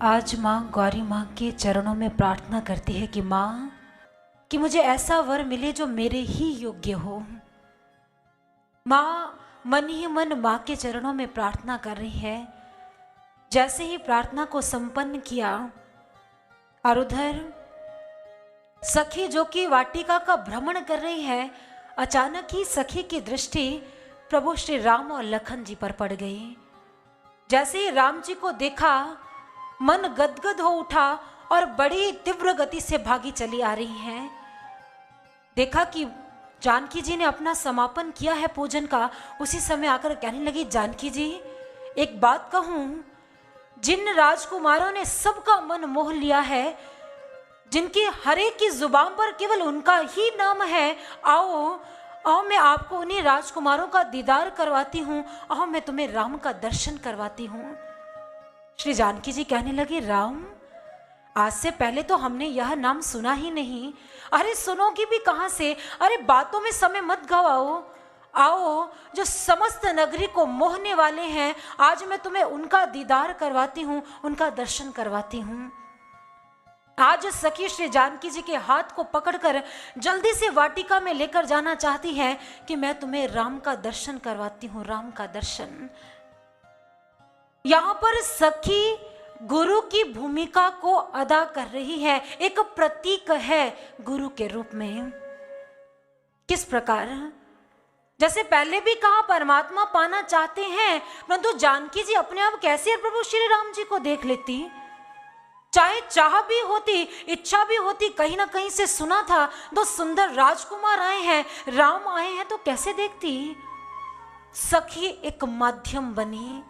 आज माँ गौरी माँ के चरणों में प्रार्थना करती है कि माँ, कि मुझे ऐसा वर मिले जो मेरे ही योग्य हो। माँ मन ही मन माँ के चरणों में प्रार्थना कर रही है। जैसे ही प्रार्थना को संपन्न किया और उधर सखी जो कि वाटिका का भ्रमण कर रही है, अचानक ही सखी की दृष्टि प्रभु श्री राम और लखन जी पर पड़ गई। जैसे ही राम जी को देखा, मन गदगद हो उठा और बड़ी तीव्र गति से भागी चली आ रही हैं। देखा कि जानकी जी ने अपना समापन किया है पूजन का। उसी समय आकर कहने लगी, जानकी जी एक बात कहूं, जिन राजकुमारों ने सबका मन मोह लिया है, जिनकी हर एक की जुबान पर केवल उनका ही नाम है, आओ आओ मैं आपको उन्हीं राजकुमारों का दीदार करवाती हूँ, आओ मैं तुम्हें राम का दर्शन करवाती हूँ। श्री जानकी जी कहने लगी, राम, आज से पहले तो हमने यह नाम सुना ही नहीं। अरे सुनोगी भी कहाँ से? अरे बातों में समय मत गवाओ, आओ जो समस्त नगरी को मोहने वाले हैं, आज मैं तुम्हें उनका दीदार करवाती हूँ, उनका दर्शन करवाती हूँ। आज सखी श्री जानकी जी के हाथ को पकड़कर जल्दी से वाटिका में लेकर जाना चाहती है कि मैं तुम्हें राम का दर्शन करवाती हूँ, राम का दर्शन। यहां पर सखी गुरु की भूमिका को अदा कर रही है, एक प्रतीक है गुरु के रूप में। किस प्रकार? जैसे पहले भी कहा, परमात्मा पाना चाहते हैं, परंतु जानकी जी अपने आप कैसे प्रभु श्री राम जी को देख लेती? चाहे चाह भी होती, इच्छा भी होती, कहीं ना कहीं से सुना था दो सुंदर राजकुमार आए हैं, राम आए हैं, तो कैसे देखती? सखी एक माध्यम बनी,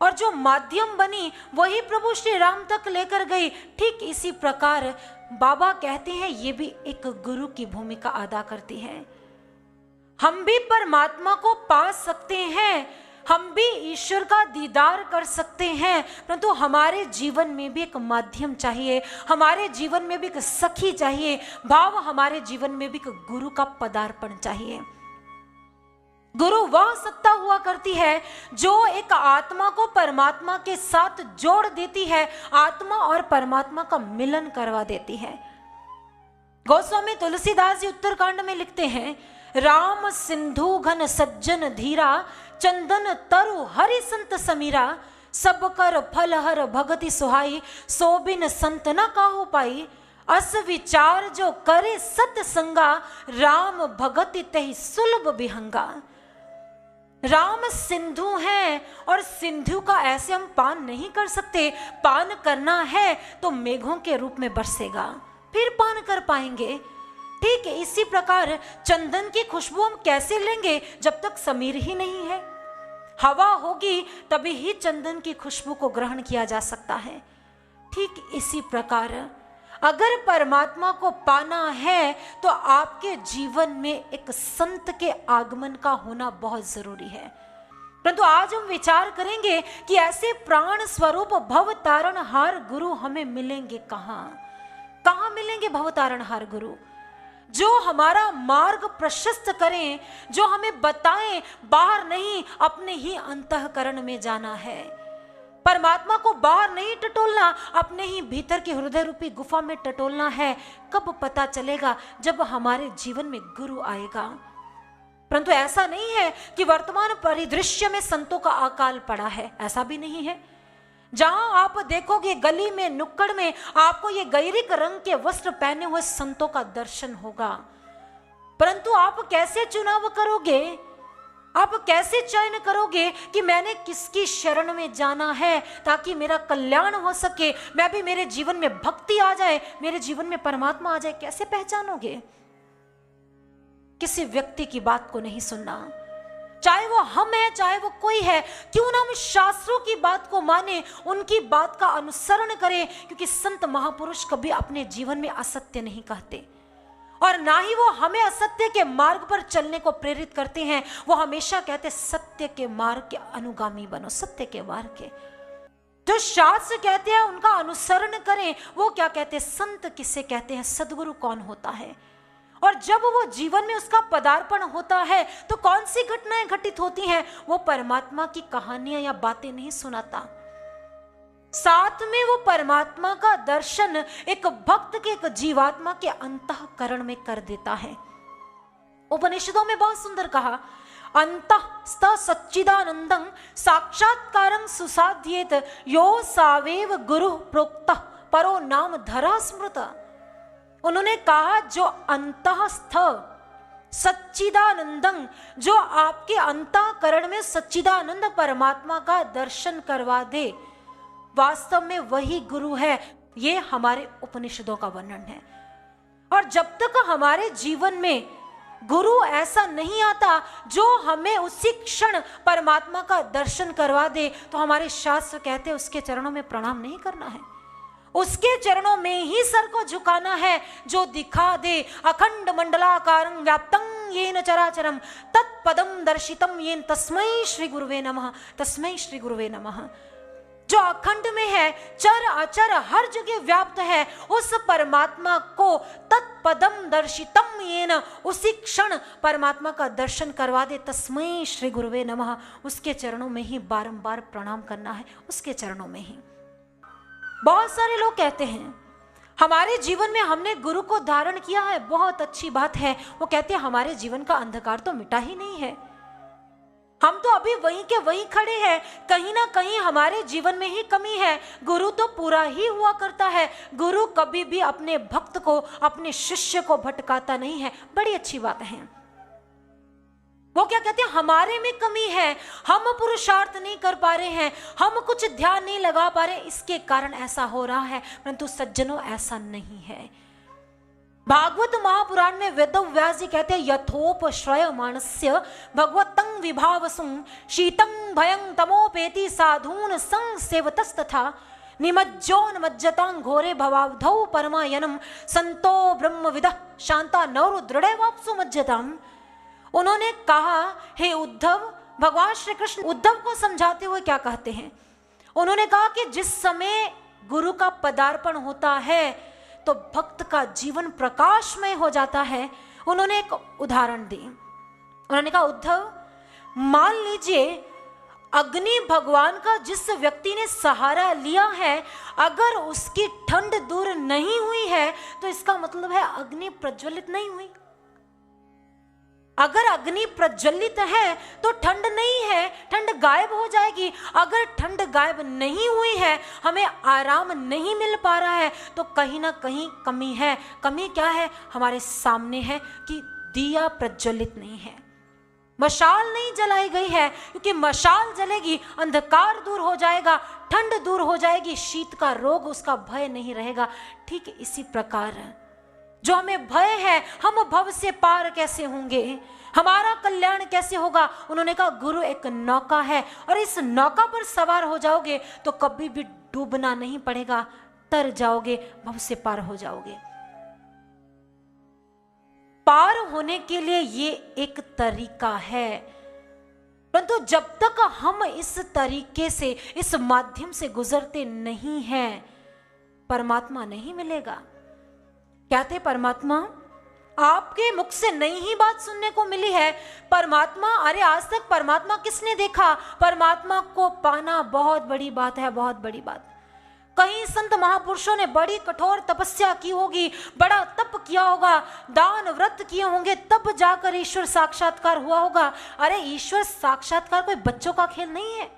और जो माध्यम बनी वही प्रभु श्री राम तक लेकर गई। ठीक इसी प्रकार बाबा कहते हैं ये भी एक गुरु की भूमिका अदा करती है। हम भी परमात्मा को पा सकते हैं, हम भी ईश्वर का दीदार कर सकते हैं, परंतु हमारे जीवन में भी एक माध्यम चाहिए, हमारे जीवन में भी एक सखी चाहिए, भाव हमारे जीवन में भी एक गुरु का पदार्पण चाहिए। गुरु वह सत्ता हुआ करती है जो एक आत्मा को परमात्मा के साथ जोड़ देती है, आत्मा और परमात्मा का मिलन करवा देती है। गोस्वामी तुलसीदास जी उत्तरकांड में लिखते हैं, राम सिंधु घन सज्जन धीरा, चंदन तरु हरि संत समीरा, सब कर फल हर भगति सुहाई, सो बिन संत न काहू पाई, अस विचार जो करे सत संगा, राम भगति तहि सुलभ विहंगा। राम सिंधु हैं और सिंधु का ऐसे हम पान नहीं कर सकते। पान करना है तो मेघों के रूप में बरसेगा, फिर पान कर पाएंगे। ठीक है, इसी प्रकार चंदन की खुशबू हम कैसे लेंगे जब तक समीर ही नहीं है? हवा होगी तभी ही चंदन की खुशबू को ग्रहण किया जा सकता है। ठीक इसी प्रकार अगर परमात्मा को पाना है तो आपके जीवन में एक संत के आगमन का होना बहुत जरूरी है। परंतु आज हम विचार करेंगे कि ऐसे प्राण स्वरूप भव तारणहार गुरु हमें मिलेंगे कहाँ? कहाँ मिलेंगे भव तारणहार गुरु? जो हमारा मार्ग प्रशस्त करें, जो हमें बताएं बाहर नहीं अपने ही अंतःकरण में जाना है। परमात्मा को बाहर नहीं टटोलना, अपने ही भीतर के हृदय रूपी गुफा में टटोलना है। कब पता चलेगा? जब हमारे जीवन में गुरु आएगा। परंतु ऐसा नहीं है कि वर्तमान परिदृश्य में संतों का अकाल पड़ा है, ऐसा भी नहीं है। जहां आप देखोगे गली में, नुक्कड़ में, आपको ये गैरिक रंग के वस्त्र पहने हुए संतों का दर्शन होगा। परंतु आप कैसे चुनाव करोगे? आप कैसे चयन करोगे कि मैंने किसकी शरण में जाना है ताकि मेरा कल्याण हो सके, मैं भी, मेरे जीवन में भक्ति आ जाए, मेरे जीवन में परमात्मा आ जाए? कैसे पहचानोगे? किसी व्यक्ति की बात को नहीं सुनना, चाहे वो हम है चाहे वो कोई है। क्यों ना हम शास्त्रों की बात को माने, उनकी बात का अनुसरण करें, क्योंकि संत महापुरुष कभी अपने जीवन में असत्य नहीं कहते और ना ही वो हमें असत्य के मार्ग पर चलने को प्रेरित करते हैं। वो हमेशा कहते सत्य के मार्ग के अनुगामी बनो, सत्य के मार्ग के। जो शास्त्र कहते हैं उनका अनुसरण करें। वो क्या कहते हैं? संत किसे कहते हैं? सदगुरु कौन होता है? और जब वो जीवन में उसका पदार्पण होता है तो कौन सी घटनाएं घटित होती हैं? वो परमात्मा की कहानियां या बातें नहीं सुनाता, साथ में वो परमात्मा का दर्शन एक भक्त के, एक जीवात्मा के अंतःकरण में कर देता है। उपनिषदों में बहुत सुंदर कहा, अंतःस्थ सच्चिदानंदं साक्षात्कारं सुसाध्येत यो सावेव गुरु प्रोक्तः परो नाम धरा स्मृत। उन्होंने कहा जो अंतःस्थ सच्चिदानंदं, जो आपके अंतःकरण में सच्चिदानंद परमात्मा का दर्शन करवा दे, वास्तव में वही गुरु है। ये हमारे उपनिषदों का वर्णन है। और जब तक हमारे जीवन में गुरु ऐसा नहीं आता जो हमें उसी क्षण परमात्मा का दर्शन करवा दे, तो हमारे शास्त्र कहते हैं उसके चरणों में प्रणाम नहीं करना है, उसके चरणों में ही सर को झुकाना है। जो दिखा दे अखंड मंडलाकारं व्याप्तं येन चराचरं तत्पदं दर्शितं येन तस्मै श्री गुरुवे नमः, तस्मै श्री गुरुवे नमः। जो अखंड में है, चर अचर हर जगह व्याप्त है, उस परमात्मा को तत्पदम दर्शितम येन, उसी क्षण परमात्मा का दर्शन करवा दे, तस्मै श्री गुरुवे नमः। उसके चरणों में ही बारंबार प्रणाम करना है, उसके चरणों में ही। बहुत सारे लोग कहते हैं हमारे जीवन में हमने गुरु को धारण किया है, बहुत अच्छी बात है। वो कहते हैं हमारे जीवन का अंधकार तो मिटा ही नहीं है, हम तो अभी वहीं के वहीं खड़े हैं, कहीं ना कहीं हमारे जीवन में ही कमी है। गुरु तो पूरा ही हुआ करता है, गुरु कभी भी अपने भक्त को, अपने शिष्य को भटकाता नहीं है। बड़ी अच्छी बात है। वो क्या कहते हैं, हमारे में कमी है, हम पुरुषार्थ नहीं कर पा रहे हैं, हम कुछ ध्यान नहीं लगा पा रहे, इसके कारण ऐसा हो रहा है। परंतु सज्जनों, ऐसा नहीं है। भागवत महापुराण में वेद व्यास जी कहते हैं, यथोपश्रयमाणस्य भगवतं विभावसुं शीतं भयं तमोपेति साधून् संग सेवतस्तथा निमज्जोन्मज्जतां घोरे भवाब्धौ परमायनं संतो ब्रह्मविदः शांता नौरु दृढ़वाप्सु मज्जताम्। उन्होंने कहा, हे उद्धव, भगवान श्री कृष्ण उद्धव को समझाते हुए क्या कहते हैं, उन्होंने कहा कि जिस समय गुरु का पदार्पण होता है तो भक्त का जीवन प्रकाशमय हो जाता है। उन्होंने एक उदाहरण दी, उन्होंने कहा, उद्धव, मान लीजिए अग्नि भगवान का जिस व्यक्ति ने सहारा लिया है, अगर उसकी ठंड दूर नहीं हुई है तो इसका मतलब है अग्नि प्रज्वलित नहीं हुई। अगर अग्नि प्रज्वलित है तो ठंड नहीं है, ठंड गायब हो जाएगी। अगर ठंड गायब नहीं हुई है, हमें आराम नहीं मिल पा रहा है, तो कहीं ना कहीं कमी है। कमी क्या है? हमारे सामने है कि दिया प्रज्वलित नहीं है, मशाल नहीं जलाई गई है, क्योंकि मशाल जलेगी अंधकार दूर हो जाएगा, ठंड दूर हो जाएगी, शीत का रोग, उसका भय नहीं रहेगा। ठीक इसी प्रकार जो हमें भय है, हम भव से पार कैसे होंगे, हमारा कल्याण कैसे होगा? उन्होंने कहा, गुरु एक नौका है और इस नौका पर सवार हो जाओगे तो कभी भी डूबना नहीं पड़ेगा, तर जाओगे, भव से पार हो जाओगे। पार होने के लिए ये एक तरीका है, परंतु जब तक हम इस तरीके से, इस माध्यम से गुजरते नहीं हैं, परमात्मा नहीं मिलेगा। कहते परमात्मा, आपके मुख से नई ही बात सुनने को मिली है। परमात्मा, अरे आज तक परमात्मा किसने देखा? परमात्मा को पाना बहुत बड़ी बात है, बहुत बड़ी बात। कई संत महापुरुषों ने बड़ी कठोर तपस्या की होगी, बड़ा तप किया होगा, दान व्रत किए होंगे, तब जाकर ईश्वर साक्षात्कार हुआ होगा। अरे ईश्वर साक्षात्कार कोई बच्चों का खेल नहीं है।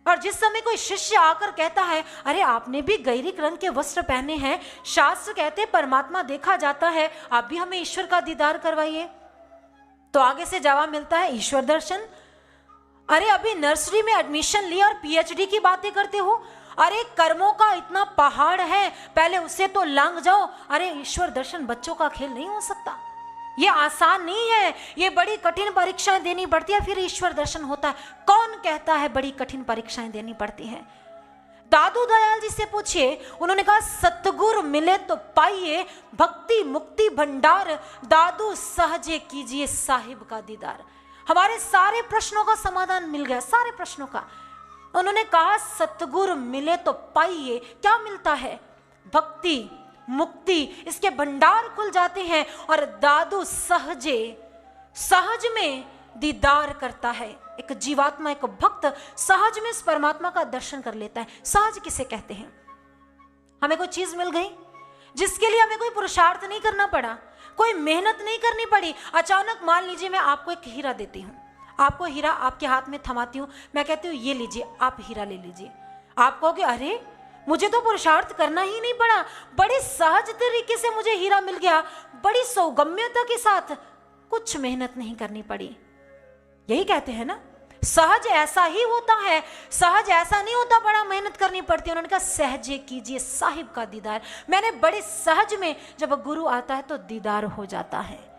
और जिस समय कोई शिष्य आकर कहता है, अरे आपने भी गैरिक रंग के वस्त्र पहने हैं, शास्त्र कहते हैं परमात्मा देखा जाता है, आप भी हमें ईश्वर का दीदार करवाइए, तो आगे से जवाब मिलता है ईश्वर दर्शन। अरे अभी नर्सरी में एडमिशन लिया और पीएचडी की बातें करते हो, अरे कर्मों का इतना पहाड़ है, पहले उसे तो लांघ जाओ। अरे ईश्वर दर्शन बच्चों का खेल नहीं हो सकता, ये आसान नहीं है, ये बड़ी कठिन परीक्षाएं देनी पड़ती है, फिर ईश्वर दर्शन होता है। कौन कहता है बड़ी कठिन परीक्षाएं देनी पड़ती है? दादू दयाल जी से पूछिए, उन्होंने कहा, सतगुरु मिले तो पाइए भक्ति मुक्ति भंडार, दादू सहजे कीजिए साहिब का दीदार। हमारे सारे प्रश्नों का समाधान मिल गया, सारे प्रश्नों का। उन्होंने कहा, सतगुरु मिले तो पाइए, क्या मिलता है? भक्ति मुक्ति, इसके भंडार खुल जाते हैं, और दादू सहजे, सहज में दीदार करता है। एक जीवात्मा, एक भक्त सहज में इस परमात्मा का दर्शन कर लेता है। सहज किसे कहते हैं? हमें कोई चीज मिल गई जिसके लिए हमें कोई पुरुषार्थ नहीं करना पड़ा, कोई मेहनत नहीं करनी पड़ी। अचानक मान लीजिए मैं आपको एक हीरा देती हूँ, आपको हीरा आपके हाथ में थमाती हूँ, मैं कहती हूँ ये लीजिए, आप हीरा ले लीजिए। आप कहोगे अरे मुझे तो पुरुषार्थ करना ही नहीं पड़ा, बड़ी सहज तरीके से मुझे हीरा मिल गया, बड़ी सौगम्यता के साथ, कुछ मेहनत नहीं करनी पड़ी। यही कहते हैं ना, सहज ऐसा ही होता है, सहज ऐसा नहीं होता बड़ा मेहनत करनी पड़ती है। उन्होंने कहा सहजे कीजिए साहिब का दीदार। मैंने बड़े सहज में, जब गुरु आता है तो दीदार हो जाता है।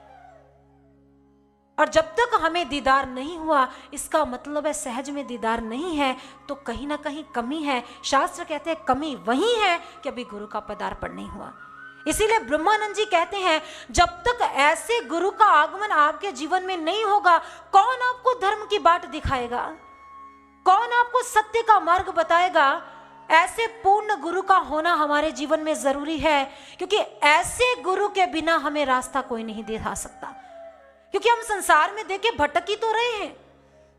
और जब तक हमें दीदार नहीं हुआ, इसका मतलब है सहज में दीदार नहीं है, तो कहीं ना कहीं कमी है। शास्त्र कहते हैं कमी वही है कि अभी गुरु का पदार्पण नहीं हुआ। इसीलिए ब्रह्मानंद जी कहते हैं जब तक ऐसे गुरु का आगमन आपके जीवन में नहीं होगा, कौन आपको धर्म की बाट दिखाएगा, कौन आपको सत्य का मार्ग बताएगा। ऐसे पूर्ण गुरु का होना हमारे जीवन में जरूरी है, क्योंकि ऐसे गुरु के बिना हमें रास्ता कोई नहीं दिखा सकता। क्योंकि हम संसार में देखे भटक ही तो रहे हैं,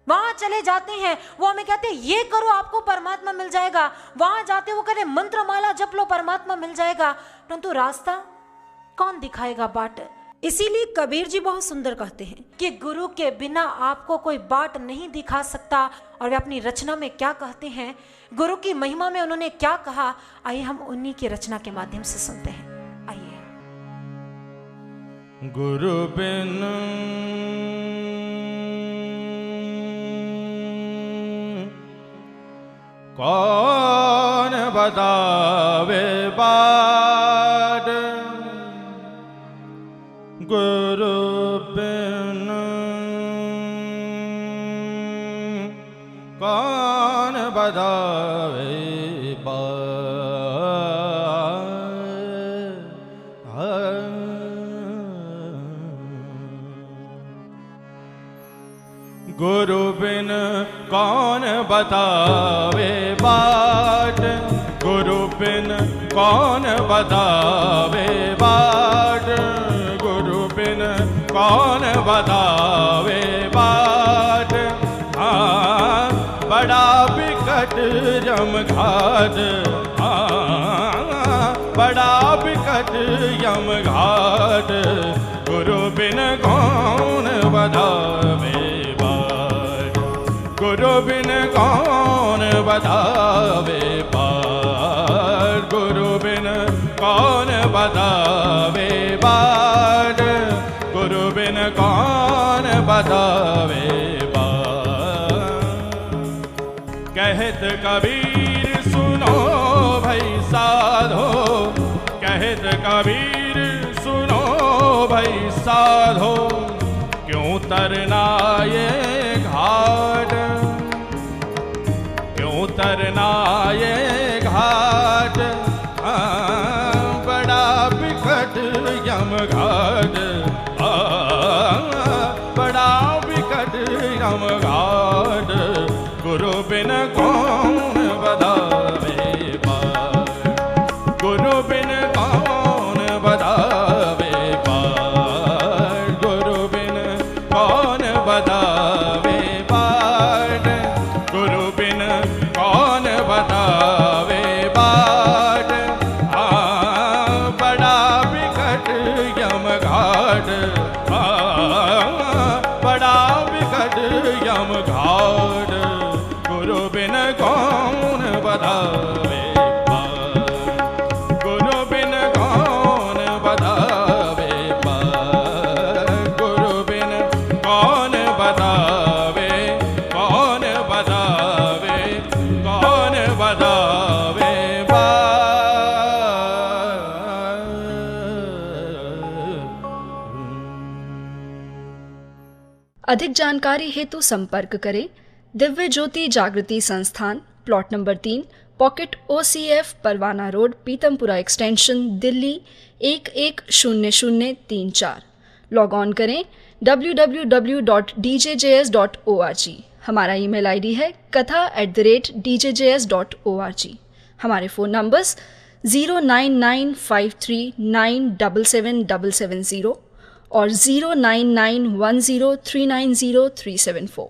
वहां चले जाते हैं, वो हमें कहते हैं ये करो आपको परमात्मा मिल जाएगा, वहां जाते वो कहते मंत्र माला जप लो परमात्मा मिल जाएगा, परंतु रास्ता कौन दिखाएगा, बाट। इसीलिए कबीर जी बहुत सुंदर कहते हैं कि गुरु के बिना आपको कोई बाट नहीं दिखा सकता। और वे अपनी रचना में क्या कहते हैं, गुरु की महिमा में उन्होंने क्या कहा, आइए हम उन्हीं की रचना के माध्यम से सुनते हैं। आइए। गुरु बिन कौन बतावे बाट, गुरु बिन कौन बतावे बाट। गुरु बिन कौन बतावे बाट, गुरु बिन कौन बतावे बाट, गुरु बिन कौन बतावे बाट। हाँ बड़ा बिकट यमघाट, हाँ बड़ा बिकट यमघाट, गुरु बिन कौन बतावे, गुरु बिन कौन बतावे बाट, गुरु बिन कौन बतावे बाट, गुरु बिन कौन बतावे बाट। कहत कबीर सुनो भाई साधो, कहत कबीर सुनो भाई साधो, क्यों तरना ये घाट, क्यों तरना ये घाट। बड़ा बिकट यमघाट, बड़ा बिकट यमघाट, गुरु बिन कौन बतावे बाट, गुरु बिन कौन बतावे बाट, गुरु बिन कौन बतावे बाट, गुरु बिन कौन बतावे बाट। बड़ा बिकट यमघाट, बड़ा बिकट यमघाट, गुरु बिन कौन बतावे बाट, गुरु बिन कौन बतावे बाट, गुरु बिन कौन बतावे, कौन बतावे, कौन बतावे बाट। अधिक जानकारी हेतु संपर्क करें दिव्य ज्योति जागृति संस्थान, plot number 3, pocket OCF, Parwana road, Pitampura extension, Delhi 110034। Log on करें www.djjs.org। हमारा ईमेल आईडी है katha@djjs.org। हमारे फ़ोन नंबर्स 09953977770 और 09910390374।